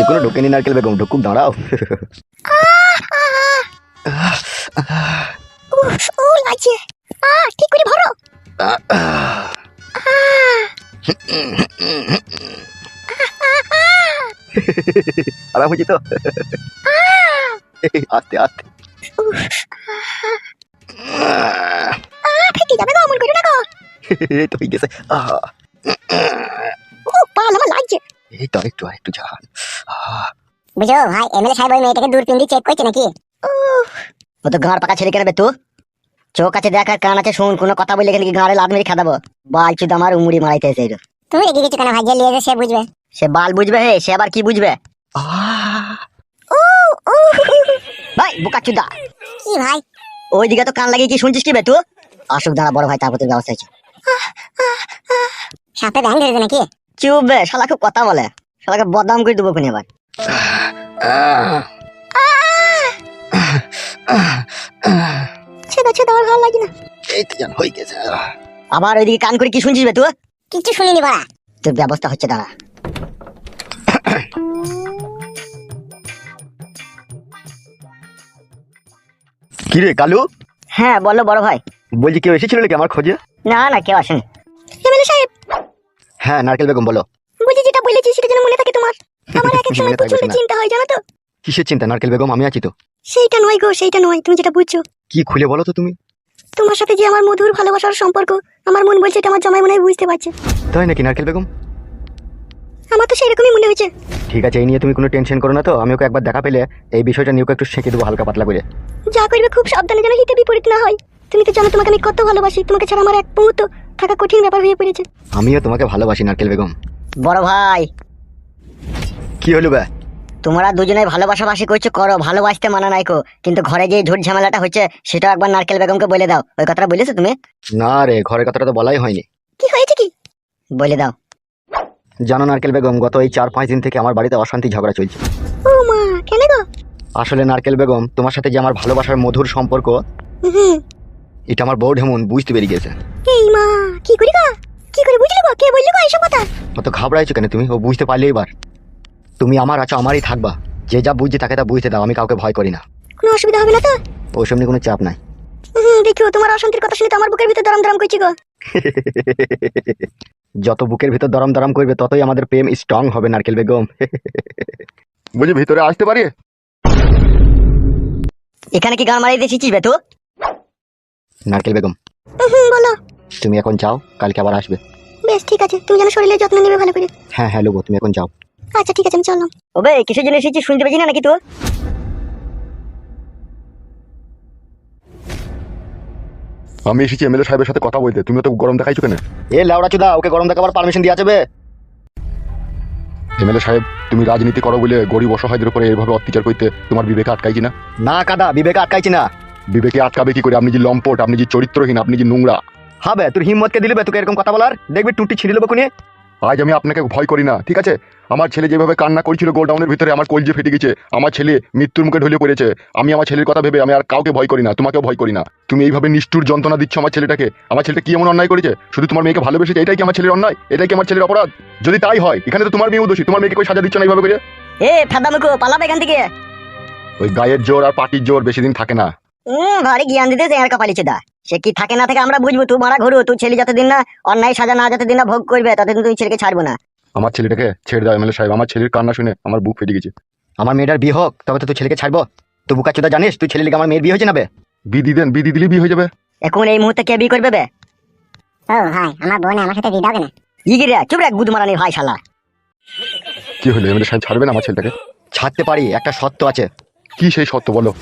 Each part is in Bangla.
এখনো ঢোকেনি নারকেল বেগম, ঢুকুক, দাঁড়াও। ও লাগছে। ঠিক করে ভরো। আরাম হয়েছে তো? আস্তে আস্তে। ফেটে যাবে গো, অমন করে না গো। এই তো হয়ে গেছে। ও পাল আমার লাগছে। এই তো একটু আর একটু জান। বুঝো ভাই, এমএলএ সাহেব ওই মেয়েটাকে দূরবীন দিয়ে চেক করছে নাকি? ও তো গাঁড় পাকা ছেলে কেন বে? তু চোখ আছে, দেখ, আর কান আছে শুন, কোনো কথা বললে গেলে গাঁড়ে লাদ মেরে খাদাবো। বাল চুদ আমার উমুড়ি মারাইতে এসে। তুমি রেগে গেছো কেন ভাই? যে লিয়ে সে বুঝবে। সে বাল বুঝবে হে, সে আবার কি বুঝবে? ভাই বোকা চুদা, কি ভাই? ওই দিকে তো কান লাগিয়ে কি শুনছিস কি বে তুই? আসুক দাঁড়া বড় ভাই, তারপর তোর ব্যবস্থা হয়েছে। সাপে ব্যাং ধরেছে নাকি? চুপ বে, শালা খুব কথা বলে, শালাকে বদনাম করে দেবো কোন এবার। ছেদা ছেদা আর ভালো লাগে না। এই তো জান হয়ে গেছে। আবার ওইদিকে কান করে কি শুনছিস বে তুই? কিছু শুনিনি বাড়া। তোর ব্যবস্থা হচ্ছে, দাঁড়া। কি রে কালু? হ্যাঁ বলো বড় ভাই। বলছি কেউ এসেছিল নাকি আমার খোঁজে? না না, কেউ আসেনি। এমএলএ সাহেব, হ্যাঁ নারকেল বেগম বলো। বুঝি যেটা বলেছি সেটা যেন মনে থাকে তোমার। আমার এক এক সময় মনে থাকবে প্রচন্ড না। চিন্তা হয় জানো তো। কিসের চিন্তা নারকেল বেগম, আমি আছি তো। সেইটা নয় গো, সেইটা নয়, তুমি যেটা বুঝছো। কি খুলে বলো তো তুমি। তোমার সাথে যে আমার মধুর ভালোবাসার সম্পর্ক, আমার মন বলছে এটা আমার জামাই মনে হয় বুঝতে পারছে। তাই নাকি নারকেল বেগম? আমার তো সেরকমই মনে হয়েছে। ঠিক আছে, এই নিয়ে তুমি কোনো টেনশন করো না তো। আমি ওকে একবার দেখা পেলে এই বিষয়টা নিয়ে ওকে একটু শেখে দেবো হালকা পাতলা করে। যা করবে খুব সাবধানে, যেন হিতে বিপরীত না হয়। তুমি তো জানো তোমাকে আমি কত ভালোবাসি, তোমাকে ছাড়া আমার এক মুহূর্ত থাকা কঠিন ব্যাপার হয়ে পড়েছে। আমিও তোমাকে ভালোবাসি নারকেল বেগম। বড় ভাই, কি হলো বে? তোমরা দুজনে ভালোবাসাবাসি করছো, করো, ভালোবাসতে মানা নাই কো, কিন্তু ঘরে যে ঝুট ঝামেলাটা হচ্ছে সেটা একবার নারকেল বেগমকে বলে দাও। ওই কথাটা বলেছো তুমি? না রে, ঘরের কথাটা তো বলাই হয়নি। কি হয়েছে কি? বলে দাও। জানো নারকেল বেগম, গত এই 4-5 দিন থেকে আমার বাড়িতে অশান্তি ঝগড়া চলছে। ও মা, কেন গো? আসলে নারকেল বেগম, তোমার সাথে যে আমার ভালোবাসার মধুর সম্পর্ক, হুম। এটা আমার বউ ঢেমন বুঝতে পেরে গেছে। এই মা, কি করি গো? কি করে বুঝলি গো? কে বললি গো এইসব কথা? অত ঘাবড়াইছো কেন তুমি? ও বুঝতে পারলে এবার তুমি আমার আছো, আমারই থাকবা। যে যা বুঝছে তাকে তা বুঝতে দাও, আমি কাউকে ভয় করি না। কোনো অসুবিধা হবে না তো? ওসব নিয়ে কোনো চাপ নাই। দেখো, তোমার অশান্তির কথা শুনে তো আমার বুকের ভিতর দরম দরম করছে গো। যত বুকের ভিতর দরম দরম করবে ততই আমাদের প্রেম স্ট্রং হবে নারকেল বেগম। বুঝি ভিতরে আসতে পারি? এখানে কি গান মারিয়ে দিয়েছিস বে তুই? নারকেল বেগম বলো। তুমি এখন যাও, কালকে আবার আসবে। বেশ ঠিক আছে, তুমি যেন শরীরের যত্ন নেবে ভালো করে। হ্যাঁ হ্যাঁ লোবো, তুমি এখন যাও। আচ্ছা ঠিক আছে, আমি চললাম। ওবে কিসের জন্য এসেছিস শুনতে পেয়েছি না নাকি তুই? আমি এসেছি এমএলএ সাহেবের সাথে কথা বলতে, তুমি তো গরম দেখাইছো কেন? এ লাউড়া চুদা, ওকে গরম দেখাবার পারমিশন দিয়ে যাবে? এমএলএ সাহেব, তুমি রাজনীতি করো বলে গরিব অসহায়দের উপরে এইভাবে অত্যাচার করতে তোমার বিবেকে আটকাইছি না? না কাদা, বিবেকে আটকাইছি না। বিবেকে আটকাবে কি করে? আপনি যে লম্পট, আপনি যে চরিত্রহীন, আপনি যে নোংরা। হবে তোর হিম্মতকে দিলে তোকে এরকম কথা বলার, দেখবি টুটি ছিঁড়ে দেবো কোনে। আজ আমি আপনাকে ভয় করি না, ঠিক আছে? আমার ছেলে যেভাবে কান্না করছিল গোডাউনের ভিতরে, আমার কলজে ফেটে গেছে। আমার ছেলে মৃত্যুর মুখে ঢলে পড়েছে। আমি আমার ছেলের কথা ভেবে আমি আর কাউকে ভয় করি না, তোমাকেও ভয় করি না। তুমি এইভাবে নিষ্ঠুর যন্ত্রণা দিচ্ছ আমার ছেলেটাকে। আমার ছেলেটা কি এমন অন্যায় করেছে? শুধু তোমার মেয়েকে ভালোবেসেছে, এটাই কি আমার ছেলের অন্যায়? এটাই কি আমার ছেলের অপরাধ? যদি তাই হয়, এখানে তো তোমার মেয়ে দোষী। তোমার মেয়েকে কই সাজা দিচ্ছ না এইভাবে করে? এ ফাদামুকো, পালাবে এখান থেকে। ওই গায়ের জোর আর পাটির জোর বেশি দিন থাকে না। ভারী জ্ঞান দিতে আর কপালিছে দা। সে কি থাকে না থাকে আমরা বুঝবো। তুই মারা ঘুরু, তুই ছেলে যতদিন না অন্যায় সাজা না যতদিন না ভোগ করবে ততদিন তুই ছেলেকে ছাড়বো না। আমার ছেলেটাকে ছেড়ে দাও এমএলএ সাহেব। আমার ছেলের কান্না শুনে আমার বুক ফেটে গেছে। আমার মেয়েটার বিয়ে হোক, তবে তো তুই ছেলেকে ছাড়বো। তুই বুকা চুদা জানিস তুই ছেলে লিগে আমার মেয়ের বিয়ে হয়েছে না বে? বিধি দেন, বিধি দিলে বিয়ে হয়ে যাবে। এখন এই মুহূর্তে কে বিয়ে করবে বে? ও ভাই, আমার বোন আমার সাথে দিয়ে দাও কেন? ইগিরে চুপ রে গুদ মারানি ভাই শালা। কি হলো এমএলএ সাহেব, ছাড়বেন আমার ছেলেটাকে? ছাড়তে পারি, একটা শর্ত আছে। কি সেই সত্য বলো?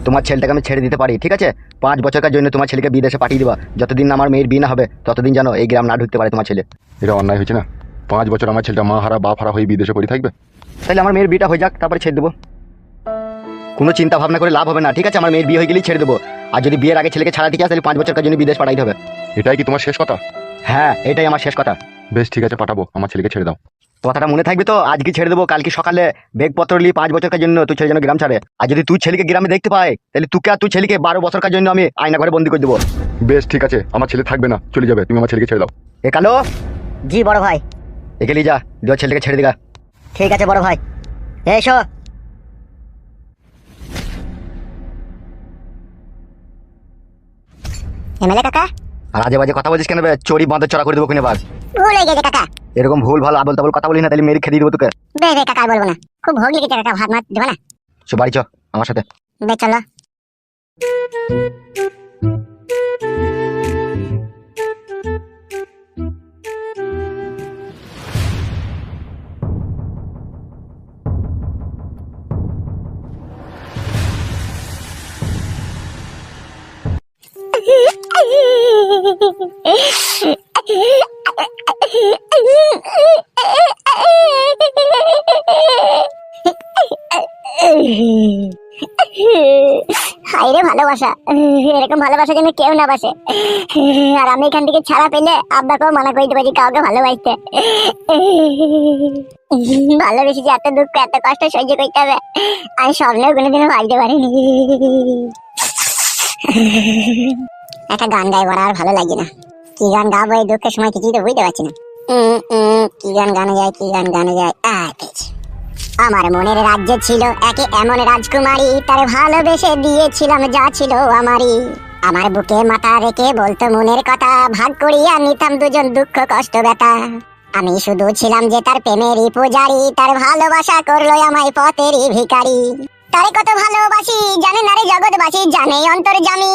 তোমার ছেলেটাকে আমি ছেড়ে দিতে পারি, ঠিক আছে? 5 বছরের জন্য তোমার ছেলেকে বিদেশে পাঠিয়ে দিবা। যতদিন না আমার মেয়ের বিয়ে না হবে ততদিন যেন এই গ্রাম না ঢুকতে পারে তোমার ছেলে। এটা অন্যায় হয়েছে না? 5 বছর আমার ছেলেটা মা হারা বাপ হারা হয়ে বিদেশে পড়ে থাকবে? তাহলে আমার মেয়ের বিয়েটা হয়ে যাক, তারপরে ছেড়ে দেবো। কোনো চিন্তা ভাবনা করে লাভ হবে না, ঠিক আছে? আমার মেয়ের বিয়ে হয়ে গেলেই ছেড়ে দেবো। আর যদি বিয়ের আগে ছেলেকে ছাড়া ঠিক আছে, তাহলে 5 বছরের জন্য বিদেশ পাঠাইতে হবে। এটাই কি তোমার শেষ কথা? হ্যাঁ, এটাই আমার শেষ কথা। বেশ ঠিক আছে, পাঠাবো। আমার ছেলেকে ছেড়ে দাও। কথাটা মনে থাকবে তো? আজকে ছেড়ে দেবো, কালকে সকালে বেগপত্র নিয়ে 5 বছরের জন্য তুই ছেলে যেন গ্রাম ছাড়ে। আর যদি তুই ছেলেকে গ্রামে দেখতে পাই, তাহলে তুই ছেলেকে 12 বছরের জন্য আমি আয়না ঘরে বন্দি করে দেবো। বেশ ঠিক আছে, আমার ছেলে থাকবে না, চলে যাবে। তুমি আমার ছেলেকে ছেড়ে দাও। এ কালো, জি বড় ভাই। একে নিয়ে যা, ছেলেকে ছেড়ে দিগা। ঠিক আছে বড় ভাই। এসো। এমএলএ কাকা, আর আজে বাজে কথা বলছিস কেন বে? চড়ি বাঁধে চড়া করে দেবো কিনে বাস। ভুল হয়ে গেছে কাকা। এরকম ভুল ভালো আবল তাবল কথা বলি না, তাহলে মেরে খেয়ে দিয়ে দেবো তোকে। বে বে কাকা, আর বলবো না। খুব ভোগ লেগেছে কাকা, ভাত মাত দেবো না? চো বাড়ি চ আমার সাথে। বে চলো। হাইরে ভালোবাসা, এরকম ভালোবাসা যেন কেউ না বাসে। আর আমি এখান থেকে ছাড়া পেলে আব্বাকেও মানা করে দেবো যে কাউকে ভালোবাসতে। ভালোবেসে যে এত দুঃখ এত কষ্ট সহ্য করতে হবে আমি স্বপ্নেও কোনোদিনও ভাবতে পারিনি। একটা গান গাইবো, আর ভালো লাগে না। কি গান গাবো এই দুঃখের সময় কিছুই তো বুঝতে পারছি না। কি গান গানে যায়, কি গান গানে যায়। পেয়েছি। আমার মনের রাজ্যে ছিল একে এমন রাজকুমারী, তার ভালোবেসে দিয়েছিলাম যা ছিল আমারই। আমার বুকে মাথা রেখে বলতো মনের কথা, ভাগ করিয়া নিতাম দুজন দুঃখ কষ্ট ব্যথা। আমি শুধু ছিলাম যে তার প্রেমেরই পূজারি, তার ভালোবাসা করলো আমায় পথেরই ভিখারি। তারে কত ভালোবাসি জানে না রে জগৎবাসী, জানে অন্তর্যামী।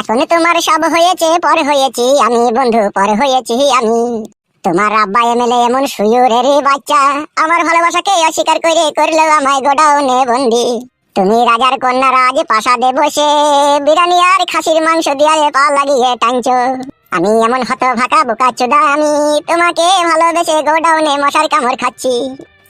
এখন তোমার সব হয়েছে, পর হয়েছি আমি বন্ধু, পর হয়েছি আমি। তোমার আব্বা এমএলএ এমন সুয়ুরের বাচ্চা, আমার ভালোবাসাকে অস্বীকার করে করলো আমায় গোডাউনে বন্দি। তুমি রাজার কন্যা রাজ প্রাসাদে বসে বিরিয়ানি আর খাসির মাংস দিয়ে পা লাগিয়ে টানছো। আমি এমন হতভাগা বোকাচোদা, আমি তোমাকে ভালোবেসে গোডাউনে মশার কামড় খাচ্ছি।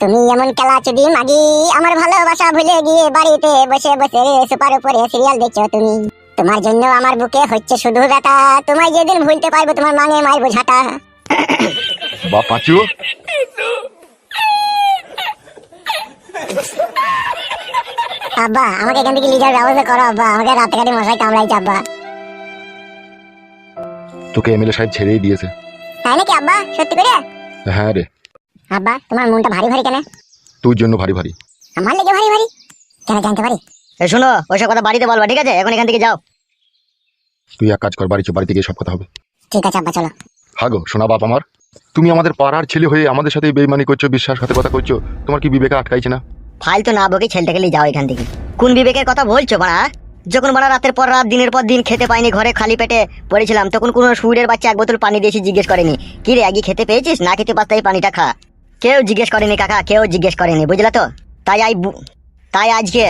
তুমি এমন কেলাচুদি মাগি, আমার ভালোবাসা ভুলে গিয়ে বাড়িতে বসে বসে সুপার উপরে সিরিয়াল দেখছো তুমি। তোমার জন্য আমার বুকে হচ্ছে শুধু ব্যথা, তোমায় যেদিন ভুলতে পারবো তোমার মাঙে মারবো ঝাঁটা। বা পাঁচু, আব্বা আমাকে এখান থেকে লিজার ব্যবস্থা করো আব্বা, আমাকে রাতে কাটে মশাই কামড়াইছে আব্বা। তোকে এমএলএ সাহেব ছেড়েই দিয়েছে। তাই নাকি আব্বা, সত্যি করে? হ্যাঁ রে। আব্বা তোমার মনটা ভারী ভারী কেন? তোর জন্য ভারী ভারী। আমার লেগে ভারী ভারী কেন জানতে পারি? এই শোনো, ওইসব কথা বাড়িতে বলবা, ঠিক আছে? এখন এখান থেকে যাও। তুই এক কাজ কর, বাড়ি চো, বাড়িতে গিয়ে সব কথা হবে। ঠিক আছে আব্বা চলো। হাগো শোনা বাপ আমার, তুমি আমাদের পাড়ার ছেলে হয়ে আমাদের সাথে বেইমানি করছো, বিশ্বাসঘাতকতা করছো, তোমার কি বিবেকে আটকাইছে না? ফাইল তো না বকে ছেলেটাকে নিয়ে যাও এখান থেকে। কোন বিবেকের কথা বলছো বাড়া? যখন বাড়া রাতের পর রাত দিনের পর দিন খেতে পাইনি, ঘরে খালি পেটে পড়েছিলাম, তখন কোনো সুরের বাচ্চা এক বোতল পানি দিয়েছি জিজ্ঞেস করেনি কি রে আগে খেতে পেয়েছিস, না খেতে পারতাই পানিটা খা। কেউ জিজ্ঞেস করেনি কাকা, কেউ জিজ্ঞেস করেনি, বুঝলা তো? তাই আজকে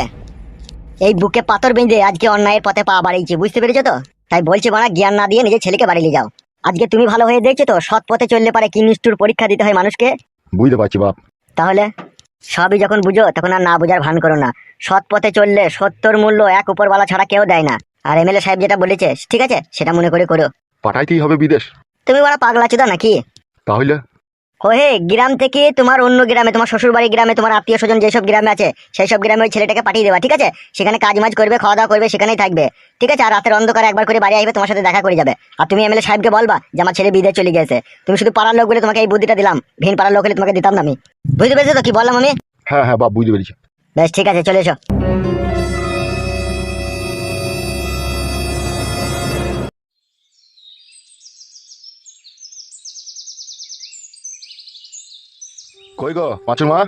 এই বুকে পাথর বেঁধে আজকে অন্যায়ের পথে পা বাড়িয়েছি, বুঝতে পেরেছো তো? তাই বলছি বাড়া, জ্ঞান না দিয়ে নিজের ছেলেকে বাড়ি নিয়ে যাও। আজকে তুমি ভালো হয়ে দেখছো তো সৎ পথে চললে পারে কি নিষ্ঠুর পরীক্ষা দিতে হয় মানুষকে। বুঝতে পারছি বাপ। তাহলে সবই যখন বুঝো তখন আর না বুঝার ভান করো না। সৎ পথে চললে সত্যর মূল্য এক উপরওয়ালা ছাড়া কেউ দেয় না। আর এমএলএ সাহেব যেটা বলেছে ঠিক আছে, সেটা মনে করে করো। পাঠাইতেই হবে বিদেশ? তুমি বড় পাগলা চোদা নাকি? তাহলে হে গ্রাম থেকে তোমার অন্য গ্রামে, তোমার শ্বশুর বাড়ি গ্রামে, তোমার আত্মীয় স্বজন যেসব গ্রামে আছে সেই সব গ্রামে ওই ছেলেটাকে পাঠিয়ে দেবা, ঠিক আছে? সেখানে কাজ মাজ করবে, খাওয়া দাওয়া করবে, সেখানেই থাকবে, ঠিক আছে? আর রাতের অন্ধকারে একবার করে বাড়ি আসবে, তোমার সাথে দেখা করে যাবে। আর তুমি এমএলএ সাহেবকে বলবা যে আমার ছেলে বিদেশ চলে গেছে। তুমি শুধু পাড়ার লোক বলে তোমাকে এই বুদ্ধিটা দিলাম, ভিন পাড়ার লোক হলে তোমাকে দিতাম না আমি। বুঝতে পেরেছো তো কি বললাম আমি? হ্যাঁ হ্যাঁ বাপ, বুঝতে পেরেছি। বেশ ঠিক আছে, চলে এসো। কই গো পাঁচুর মা?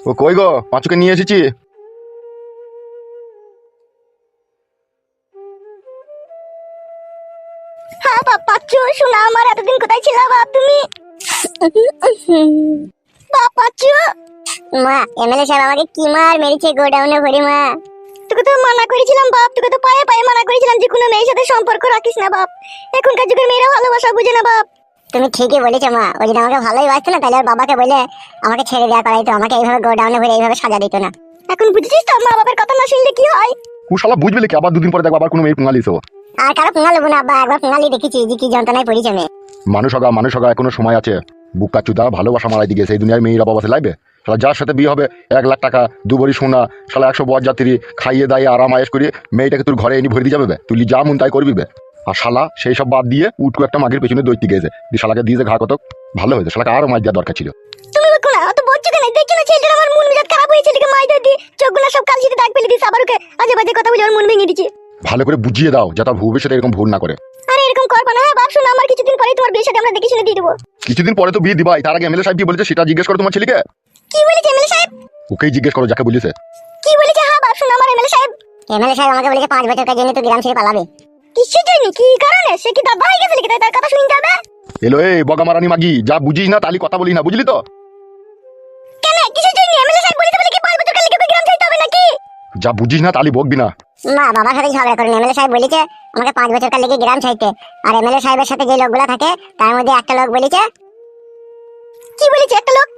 ও কই গো, পাঁচুকে নিয়ে এসেছি। হ্যাঁ বাপ, পাচ্ছ শোনা আমার, এতদিন কোথায় ছিল বাপ তুমি? বাপ পাচ্ছ? মা এমএলএ সাহেব আমাকে কি মার মেরেছে গোডাউনে ভরে মা। তোকে তো মানা করেছিলাম বাপ, তোকে তো পায়ে পায়ে মানা করেছিলাম যে কোনো মেয়ের সাথে সম্পর্ক রাখিস না বাপ। এখনকার যুগের মেয়েরা ভালোবাসা বুঝে না বাপ। তুমি ঠিকই বলেছো মা, ও যদি আমাকে ভালোই বাসতো না তাহলে ওর বাবাকে বলে আমাকে ছেড়ে দেওয়া করাইতো, আমাকে এইভাবে গোডাউনে ভরে এইভাবে সাজা দিত না। এখন বুঝেছিস তো মা বাবার কথা না শুনলে কি হয়? ও শালা বুঝবে কি, আবার দুদিন পরে দেখবো আবার কোনো মেয়ে পুঙ্গালিস ও। আর কারো পুঙ্গা নেবো না আব্বা, একবার পুঙ্গালি দেখেছি যে কি যন্ত্রণায় পড়েছে মেয়ে। মানুষ হগা এখনো সময় আছে। বুকা চুদা ভালোবাসা মারাই দিকে সেই দুনিয়ায় মেয়েরা বাবা লাগবে। শালা যার সাথে বিয়ে হবে 1 লাখ টাকা 2 ভরি সোনা, শালা 100 বর যাত্রী খাইয়ে দাইয়ে আরাম আয়েশ করে মেয়েটাকে তোর ঘরে এনে ভরে দিয়ে যাবে বে। তুই যা মন তাই করবি বে। আর শালা সেই সব বাদ দিয়ে উটকু একটা মাগের পেছনে দৈত্যি গেছে, শালাকে দিয়েছে ঘা কত ভালো হয়েছে, শালাকে আরো মাছ দেওয়ার দরকার ছিল। তুমি না অত বলছো কেন দেখছো না ছেলেটার আমার মন মেজাজ খারাপ হয়েছে, এদিকে মাই ধর দি চোখগুলো সব কালশিতে দাগ ফেলে দিস, আবার ওকে আজে বাজে কথা বলে ওর মন ভেঙে দিচ্ছে। ভালো করে বুঝিয়ে দাও যাতে ভবিষ্যতে এরকম ভুল না করে। আরে এরকম করবা না, হ্যাঁ বাপ শোনো, আমার কিছুদিন পরেই তোমার বিয়ের সাথে আমরা দেখে শুনে দিয়ে দেবো। কিছুদিন পরে তো বিয়ে দিবাই, তার আগে এমএলএ সাহেব কি বলেছে সেটা জিজ্ঞেস করো তোমার ছেলেকে। কি বলেছে এমএলএ সাহেব? ওকেই জিজ্ঞেস করো যাকে বলেছে। কি বলেছে? হ্যাঁ বাপ শোনো, আমার এমএলএ সাহেব আমাকে বলেছে 5 বছর কাজ জন্য তো গ্রাম ছেড়ে পালাবে। কিসের জন্য, কি কারণে? সে কি দাদা হয়ে গেছে নাকি তাই তার কথা শুনতে হবে? এলো এই বগামারানি মাগি, যা বুঝিস না তালি কথা বলি না, বুঝলি তো? কেন কিসের জন্য? এমএলএ সাহেব বলেছে বলে কি 5 বছর কাল লেগে গ্রাম ছাড়তে হবে নাকি? যা বুঝিস না তালি বকবি না। মা বাবার সাথে ঝগড়া করেন, এমএলএ সাহেব বলেছে আমাকে 5 বছর কাল লেগে গ্রাম ছাড়তে। আর এমএলএ সাহেবের সাথে যে লোকগুলা থাকে তার মধ্যে একটা লোক বলেছে, কি বলেছে একটা লোক?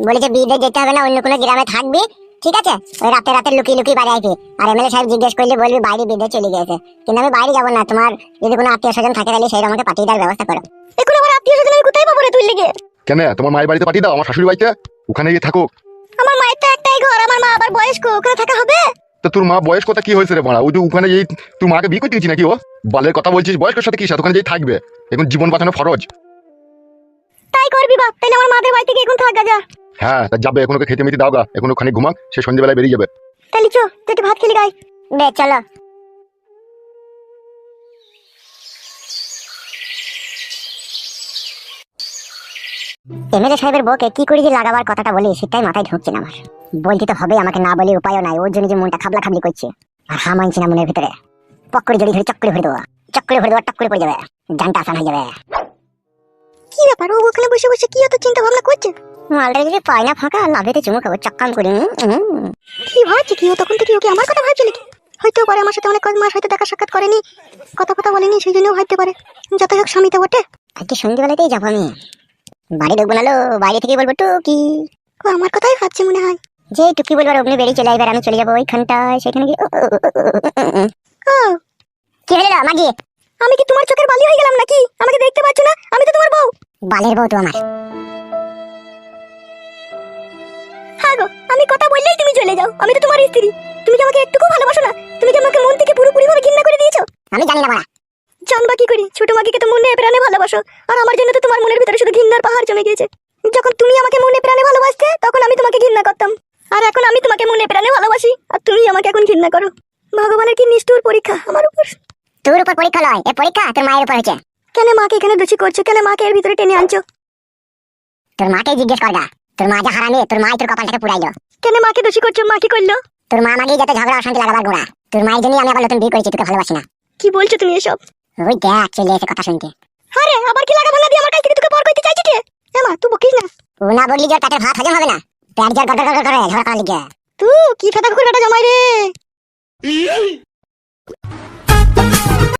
বলেছে বিদেশ যেতে হবে না, অন্য কোনো গ্রামে থাকবি, ঠিক আছে? ওই রাতে রাতে লুকিয়ে লুকিয়ে বাড়ি আসবি। আর এমএলএ সাহেব জিজ্ঞেস করলে বলবি বাইরে বিদেশ চলে গেছে। কিন্তু আমি বাইরে যাবো না, তোমার যদি কোনো আত্মীয় স্বজন থাকে তাহলে সেই আমাকে পাঠিয়ে দেওয়ার ব্যবস্থা করো। এখন আমার আত্মীয় স্বজন আমি কোথায় পাবো রে তুই লেগে? কেন তোমার মায়ের বাড়িতে পাঠিয়ে দাও, আমার শাশুড়ি বাড়িতে, ওখানে গিয়ে থাকো। আমার মায়ের তো একটাই ঘর, আমার মা আবার বয়স্ক, ওখানে থাকা হবে? তো তোর মা বয়স কথা কি হয়েছে রে বাড়া? ওই যে ওখানে যেই তুই মাকে বিয়ে করতে গেছি নাকি? ও বালের কথা বলছিস, বয়স্কের সাথে কি সাথে ওখানে যেই থাকবে, এখন জীবন বাঁচানো ফরজ। তাই করবি বাপ, তাহলে আমার মাদের বাড়ি থেকে এখন থাকা যা। হ্যাঁ তা যাবে, এখন ওকে খেতে মেতে দাও গা, এখন ওখানে ঘুমাক, সে সন্ধ্যেবেলায় বেরিয়ে যাবে। তাহলে চো তুই ভাত খেলি গাই। বে চলো। এমএলএ সাহেবের বউকে কি করে যে লাগাবার কথাটা বলি সেটাই মাথায় ঢুকছে না আমার। বলতে তো হবে, আমাকে না বলে উপায়ও নাই। ওর জন্য যে মনটা খাবলা খাবলি করছে, আর হা মানছি না মনের ভিতরে। পক করে জড়ি ধরে চক্করে ভরে দেবো, চক্করে ভরে দেবো, টক করে পড়ে যাবে, জানটা আসান হয়ে যাবে। কি ব্যাপার, ও ওখানে বসে বসে কি এত চিন্তা ভাবনা করছে? মালটা যদি পাই না ফাঁকা, লাভেতে চুমু খাবো চক্কাম করে। কি ভাবছে কি ও? তখন থেকে ওকে আমার কথা ভাবছে নাকি? হয়তো পারে আমার সাথে অনেক মাস হয়তো দেখা সাক্ষাৎ করেনি, কথা বলেনি, সেই জন্য ভাবতে পারে। যত হোক স্বামী তো বটে। আজকে সন্ধ্যেবেলাতেই যাবো আমি। বাড়ি ঢুকবো নালো, বাইরে থেকে বলবো টুকি। ও আমার কথাই ভাবছে মনে হয়। যে টুকি বলবো আর অমনি বেরিয়ে চলে আসবে, আর আমি চলে যাবো ওইখানটায়, সেখানে গিয়ে ও কি হলো মাগি? আমি কি তোমার চোখের বালি হয়ে গেলাম নাকি? আমাকে দেখতে পাচ্ছ না? আমি তো তোমার বউ। বালের বউ তো আমার। হ্যাঁ গো, আমি কথা বললেই তুমি চলে যাও। আমি তো তোমার স্ত্রী। তুমি কি আমাকে একটুকু ভালোবাসো না? তুমি কি আমাকে মন থেকে পুরোপুরি ভাবে ঘৃণা করে দিয়েছো? আমি জানি না বাড়া। জানবা কি করি? ছোট মাকে তো মনে প্রাণে ভালোবাসো, আর আমার জন্য তো তোমার মনের ভিতরে শুধু ঘৃণার পাহাড় জমে গিয়েছে। যখন তুমি আমাকে মনে প্রাণে ভালোবাসতে তখন আমি তোমাকে ঘৃণা করতাম, আর এখন আমি তোমাকে মনে প্রাণে ভালোবাসি আর তুমি আমাকে এখন ঘৃণা করো। ভগবানের কি নিষ্ঠুর পরীক্ষা আমার উপর। তোর উপর পরীক্ষা নয়, এ পরীক্ষা তোর মায়ের উপর হয়েছে। কেন মাকে এখানে দোষী করছো? কেন মাকে এর ভিতরে টেনে আনছো? তোর মাকে জিজ্ঞেস করগা, তোর মা যা হারামি, তোর মাই তোর কপালটাকে পুরাইলো। কেন মাকে দোষী করছো? মা কি করলো? তোর মা মাগেই যত ঝগড়া অশান্তি লাগাবার গোড়া। তোর মায়ের জন্যই আমি আবার নতুন বিয়ে করেছি, তোকে ভালোবাসি না। কি বলছো তুমি এসব? ওই দেখ চলে এসে কথা শুনতে। আরে আবার কি লাগা ভাঙা দিয়ে আমার কাছ থেকে তোকে পর করতে চাইছিস রে? মা তুই বকিস না। ও না বললি যে পেটের ভাত হজম হবে না, পেট জল গড় গড় করে ঝগড়া করার লিগে। তুই কি ফাটা কুকুর বেটা জামাই রে।